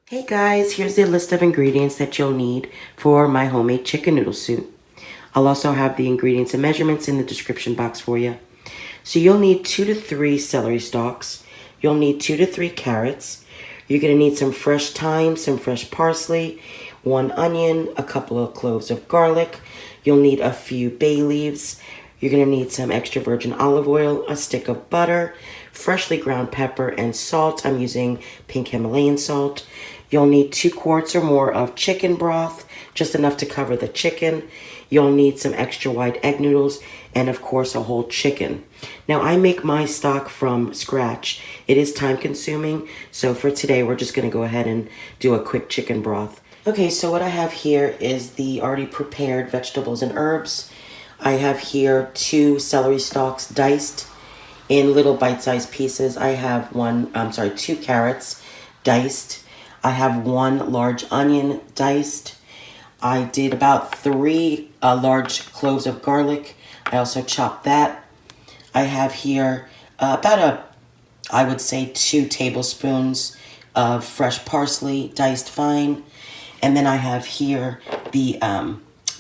Hey guys, here's the list of ingredients that you'll need for my homemade chicken noodle soup. I'll also have the ingredients and measurements in the description box for you. So you'll need 2 to 3 celery stalks. You'll need 2 to 3 carrots. You're going to need some fresh thyme, some fresh parsley, 1 onion, a couple of cloves of garlic. You'll need a few bay leaves. You're going to need some extra virgin olive oil, a stick of butter, freshly ground pepper, and salt. I'm using pink Himalayan salt. You'll need 2 quarts or more of chicken broth, just enough to cover the chicken. You'll need some extra wide egg noodles, and of course a whole chicken. Now I make my stock from scratch. It is time consuming, so for today we're just gonna go ahead and do a quick chicken broth. Okay, so what I have here is the already prepared vegetables and herbs. I have here 2 celery stalks diced in little bite-sized pieces. I have 2 carrots diced. I have 1 large onion diced. I did about 3 large cloves of garlic. I also chopped that. I have here I would say 2 tablespoons of fresh parsley diced fine. And then I have here the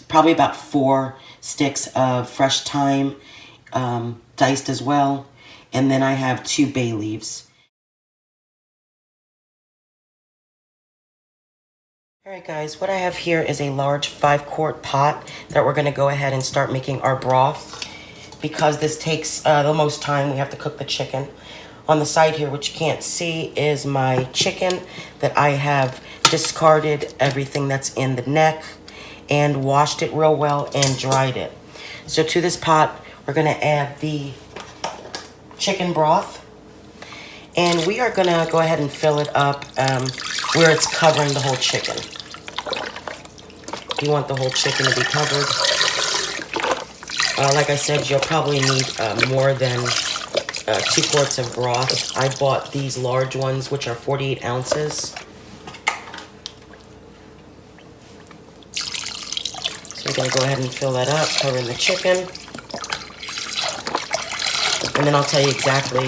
probably about 4 sticks of fresh thyme diced as well. And then I have 2 bay leaves. Alright guys, what I have here is a large 5-quart pot that we're going to go ahead and start making our broth. Because this takes the most time, we have to cook the chicken. On the side here, which you can't see, is my chicken that I have discarded everything that's in the neck and washed it real well and dried it. So to this pot, we're going to add the chicken broth. And we are going to go ahead and fill it up where it's covering the whole chicken. You want the whole chicken to be covered. Like I said, you'll probably need more than 2 quarts of broth. I bought these large ones, which are 48 ounces. So we're going to go ahead and fill that up, covering the chicken. And then I'll tell you exactly,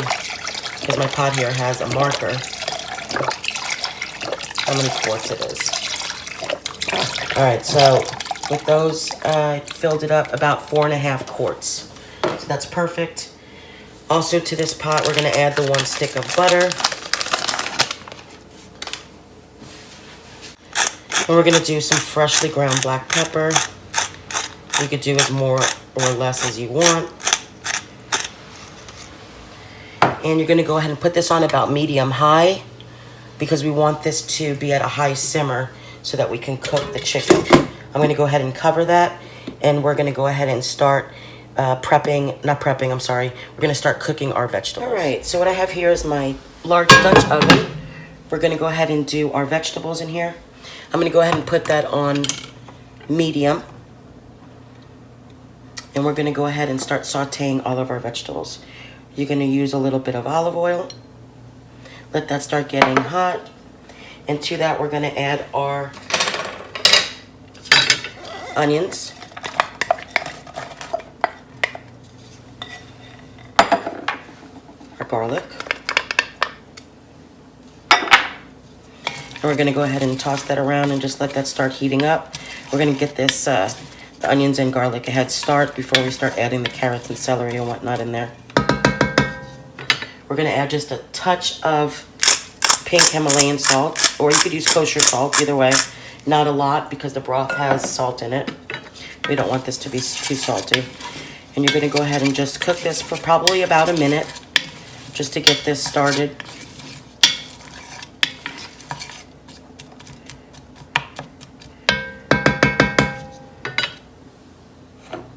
because my pot here has a marker, how many quarts it is. Alright, so with those, I filled it up about 4.5 quarts. So that's perfect. Also to this pot, we're going to add the 1 stick of butter. And we're going to do some freshly ground black pepper. You could do as more or less as you want. And you're going to go ahead and put this on about medium-high because we want this to be at a high simmer so that we can cook the chicken. I'm going to go ahead and cover that, and we're going to go ahead and start We're going to start cooking our vegetables. All right, so what I have here is my large Dutch oven. We're going to go ahead and do our vegetables in here. I'm going to go ahead and put that on medium. And we're going to go ahead and start sauteing all of our vegetables. You're going to use a little bit of olive oil. Let that start getting hot. And to that, we're going to add our onions. Our garlic. And we're going to go ahead and toss that around and just let that start heating up. We're going to get this the onions and garlic a head start before we start adding the carrots and celery and whatnot in there. We're going to add just a touch of pink Himalayan salt, or you could use kosher salt, either way. Not a lot because the broth has salt in it. We don't want this to be too salty. And you're going to go ahead and just cook this for probably about a minute just to get this started.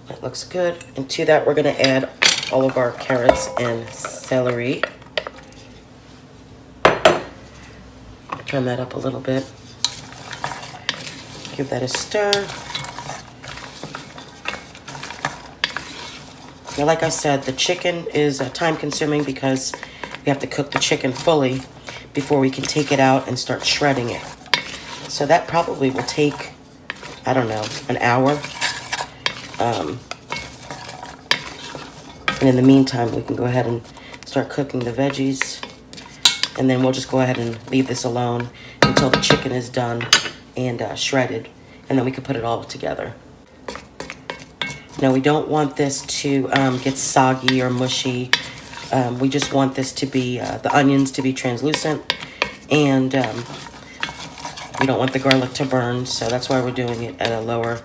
That looks good. And to that, we're going to add all of our carrots and celery. Turn that up a little bit. Give that a stir. Now, like I said, the chicken is time consuming because we have to cook the chicken fully before we can take it out and start shredding it. So that probably will take, I don't know, an hour. And in the meantime, we can go ahead and start cooking the veggies. And then we'll just go ahead and leave this alone until the chicken is done and shredded. And then we can put it all together. Now we don't want this to get soggy or mushy. We just want this to be, the onions to be translucent. And we don't want the garlic to burn, so that's why we're doing it at a lower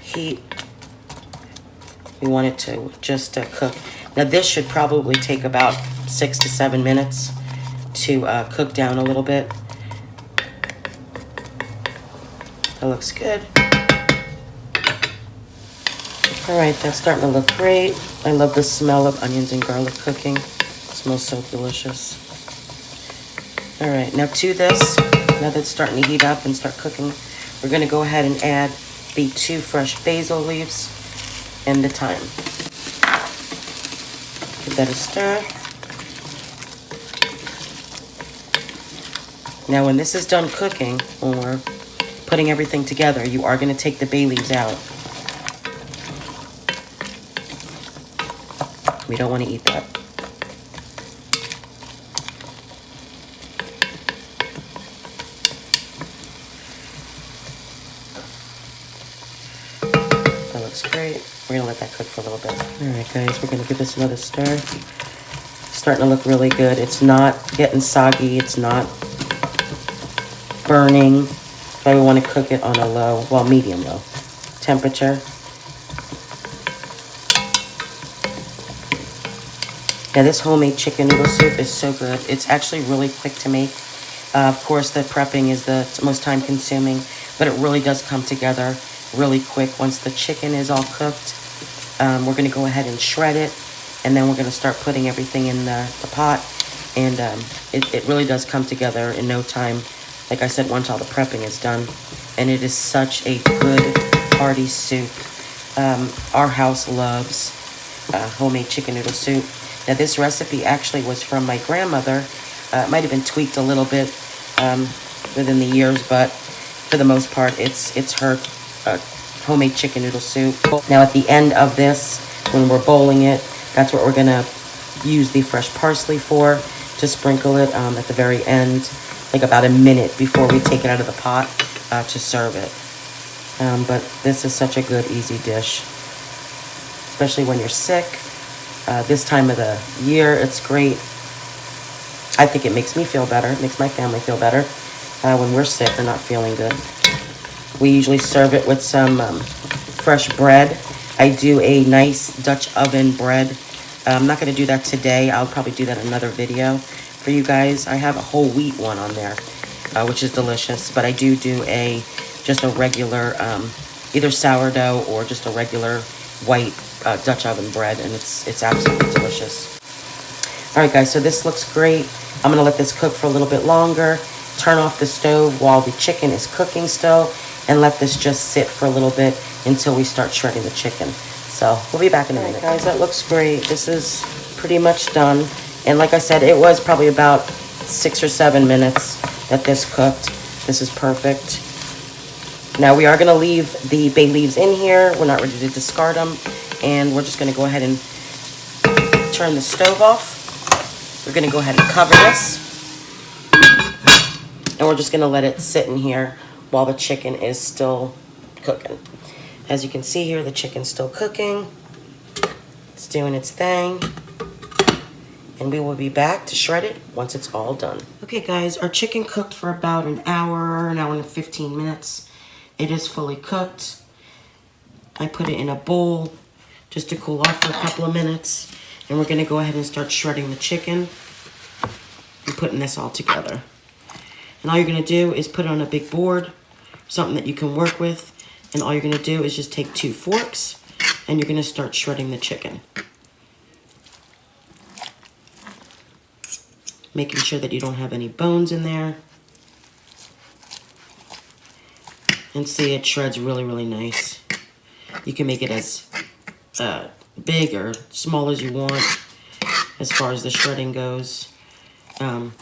heat. We want it to just cook. Now this should probably take about 6 to 7 minutes to cook down a little bit. That looks good. All right, that's starting to look great. I love the smell of onions and garlic cooking. It smells so delicious. All right, now to this, now that it's starting to heat up and start cooking, we're gonna go ahead and add the 2 fresh basil leaves and the thyme. Give that a stir. Now when this is done cooking, when we're putting everything together, you are gonna take the bay leaves out. We don't want to eat that. That looks great. We're going to let that cook for a little bit. All right, guys, we're going to give this another stir. It's starting to look really good. It's not getting soggy. It's not burning. So we want to cook it on a low, well, medium low temperature. Now this homemade chicken noodle soup is so good. It's actually really quick to make. Of course, the prepping is the most time consuming, but it really does come together really quick. Once the chicken is all cooked, we're gonna go ahead and shred it, and then we're gonna start putting everything in the pot. And it really does come together in no time. Like I said, once all the prepping is done. And it is such a good, hearty soup. Our house loves homemade chicken noodle soup. Now this recipe actually was from my grandmother. It might have been tweaked a little bit within the years, but for the most part, it's her homemade chicken noodle soup. Now at the end of this, when we're bowling it, that's what we're gonna use the fresh parsley for, to sprinkle it at the very end, like about a minute before we take it out of the pot to serve it. But this is such a good, easy dish, especially when you're sick. This time of the year, it's great. I think it makes me feel better. It makes my family feel better when we're sick or not feeling good. We usually serve it with some fresh bread. I do a nice Dutch oven bread. I'm not going to do that today. I'll probably do that in another video for you guys. I have a whole wheat one on there, which is delicious. But I do just a regular, either sourdough or just a regular white Dutch oven bread, and it's absolutely delicious. All right, guys, so this looks great. I'm gonna let this cook for a little bit longer. Turn off the stove while the chicken is cooking still, and let this just sit for a little bit until we start shredding the chicken. So we'll be back in a minute. Guys, that looks great. This is pretty much done. And like I said, it was probably about 6 or 7 minutes that this cooked. This is perfect. Now we are gonna leave the bay leaves in here. We're not ready to discard them. And we're just gonna go ahead and turn the stove off. We're gonna go ahead and cover this. And we're just gonna let it sit in here while the chicken is still cooking. As you can see here, the chicken's still cooking. It's doing its thing. And we will be back to shred it once it's all done. Okay guys, our chicken cooked for about an hour and 15 minutes. It is fully cooked. I put it in a bowl just to cool off for a couple of minutes. And we're gonna go ahead and start shredding the chicken and putting this all together. And all you're gonna do is put it on a big board, something that you can work with. And all you're gonna do is just take 2 forks and you're gonna start shredding the chicken. Making sure that you don't have any bones in there. And see, it shreds really, really nice. You can make it as big or small as you want as far as the shredding goes. And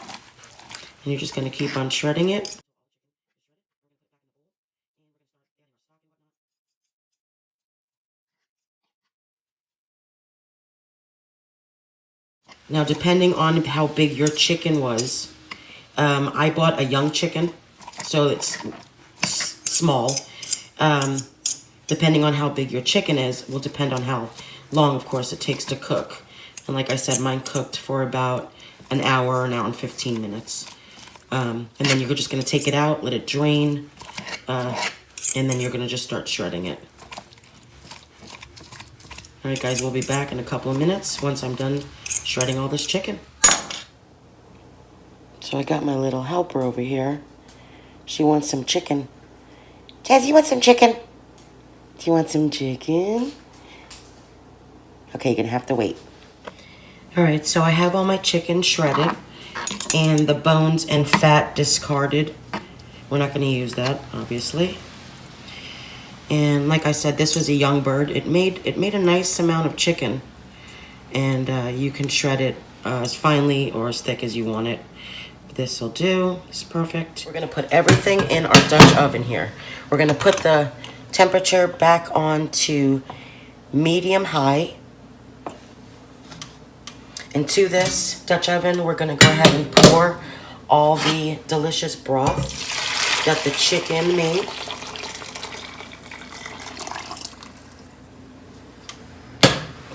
you're just going to keep on shredding it. Now, depending on how big your chicken was, I bought a young chicken, so it's small. Depending on how big your chicken is, will depend on how long, of course, it takes to cook. And like I said, mine cooked for about an hour and 15 minutes. And then you're just going to take it out, let it drain, and then you're going to just start shredding it. All right, guys, we'll be back in a couple of minutes once I'm done shredding all this chicken. So I got my little helper over here. She wants some chicken. Jazzy, you want some chicken? Do you want some chicken? Okay, you're gonna have to wait. All right, so I have all my chicken shredded and the bones and fat discarded. We're not gonna use that, obviously. And like I said, this was a young bird. It made a nice amount of chicken, and you can shred it as finely or as thick as you want it. This will do. It's perfect. We're gonna put everything in our Dutch oven here. We're gonna put the temperature back on to medium high. Into this Dutch oven, we're gonna go ahead and pour all the delicious broth that the chicken made.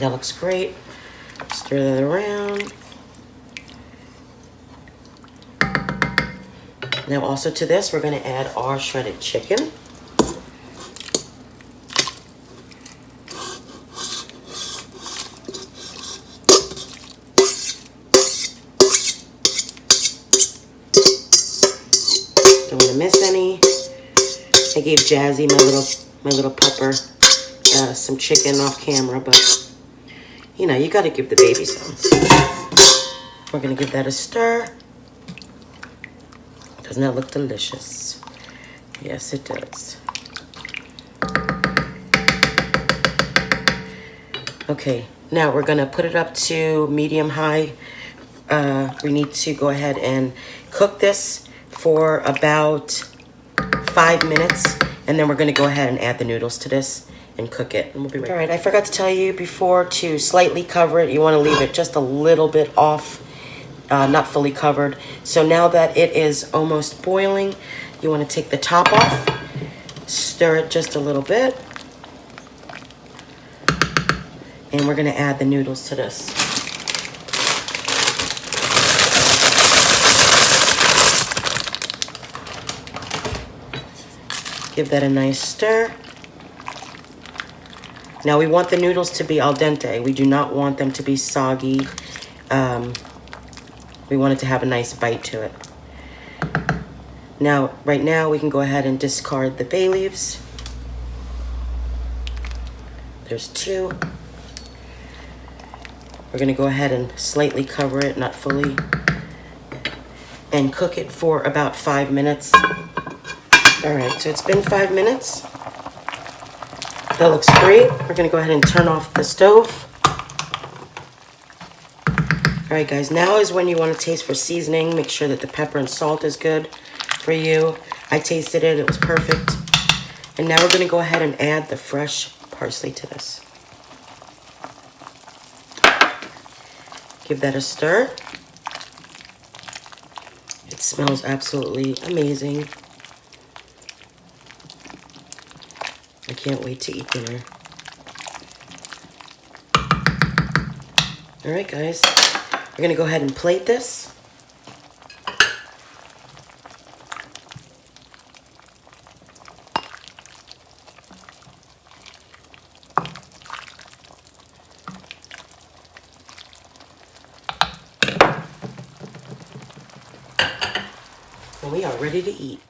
That looks great. Stir that around. Now also to this, we're going to add our shredded chicken. Don't want to miss any. I gave Jazzy, my little pupper, some chicken off camera, but you know, you got to give the baby some. We're going to give that a stir. Doesn't that look delicious? Yes, it does. Okay, now we're gonna put it up to medium-high. We need to go ahead and cook this for about 5 minutes, and then we're gonna go ahead and add the noodles to this and cook it. And we'll be right back. All right, I forgot to tell you before to slightly cover it. You wanna leave it just a little bit off. Not fully covered. So now that it is almost boiling, you want to take the top off, stir it just a little bit, and we're going to add the noodles to this. Give that a nice stir. Now we want the noodles to be al dente. We do not want them to be soggy. We want it to have a nice bite to it. Now, right now, we can go ahead and discard the bay leaves. There's 2. We're gonna go ahead and slightly cover it, not fully, and cook it for about 5 minutes. All right, so it's been 5 minutes. That looks great. We're gonna go ahead and turn off the stove. All right, guys, now is when you want to taste for seasoning. Make sure that the pepper and salt is good for you. I tasted it, it was perfect. And now we're gonna go ahead and add the fresh parsley to this. Give that a stir. It smells absolutely amazing. I can't wait to eat dinner. All right, guys. We're gonna go ahead and plate this. And we are ready to eat.